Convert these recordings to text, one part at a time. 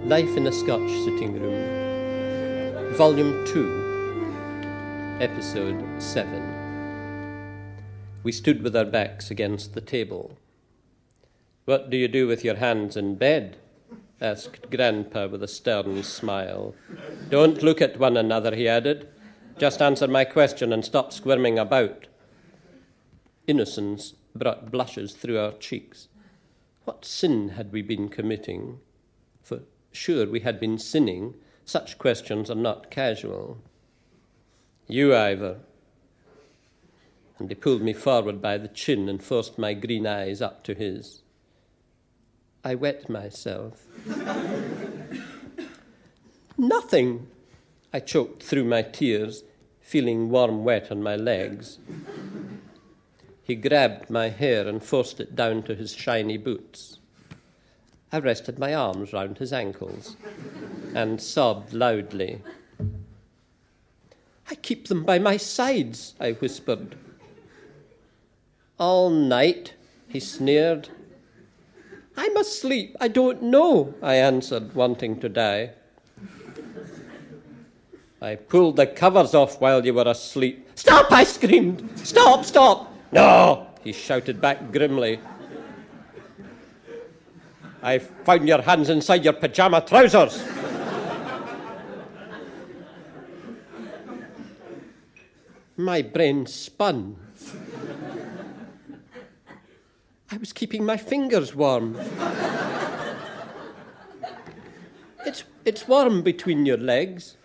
Life in a Scotch Sitting Room, Volume 2, Episode 7. We stood with our backs against the table. "What do you do with your hands in bed?" asked Grandpa with a stern smile. "Don't look at one another," he added. "Just answer my question and stop squirming about." Innocence brought blushes through our cheeks. What sin had we been committing? For sure we had been sinning. Such questions are not casual. "You, Ivor." And he pulled me forward by the chin and forced my green eyes up to his. I wet myself. "Nothing," I choked through my tears, feeling warm wet on my legs. He grabbed my hair and forced it down to his shiny boots. I rested my arms round his ankles and sobbed loudly. "I keep them by my sides," I whispered. "All night," he sneered. "I'm asleep, I don't know," I answered, wanting to die. "I pulled the covers off while you were asleep." "Stop!" I screamed. "Stop, stop!" "No!" he shouted back grimly. "I found your hands inside your pyjama trousers." My brain spun. I was keeping my fingers warm. It's warm between your legs.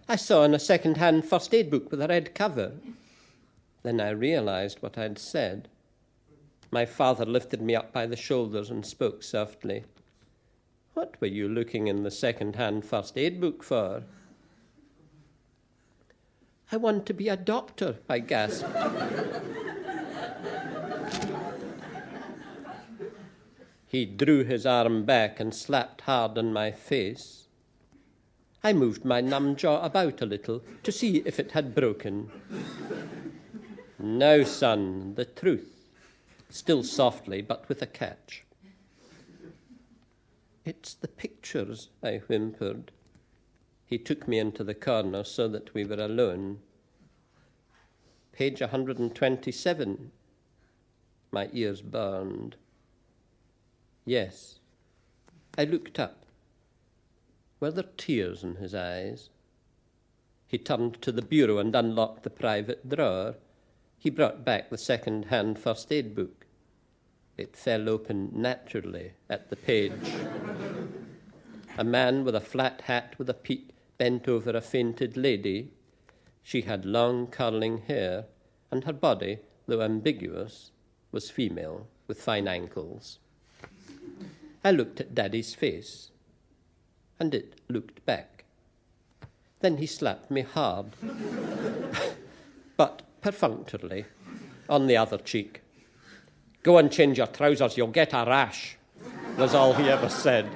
I saw in a second-hand first aid book with a red cover. Then I realised what I'd said. My father lifted me up by the shoulders and spoke softly. "What were you looking in the second-hand first aid book for?" "I want to be a doctor," I gasped. He drew his arm back and slapped hard on my face. I moved my numb jaw about a little to see if it had broken. "Now, son, the truth," still softly, but with a catch. "It's the pictures," I whimpered. He took me into the corner so that we were alone. "Page 127. My ears burned. Yes. I looked up. Were there tears in his eyes? He turned to the bureau and unlocked the private drawer. He brought back the second-hand first aid book. It fell open naturally at the page. A man with a flat hat with a peak bent over a fainted lady. She had long curling hair, and her body, though ambiguous, was female, with fine ankles. I looked at Daddy's face, and it looked back. Then he slapped me hard, but perfunctorily, on the other cheek. "Go and change your trousers, you'll get a rash," was all he ever said.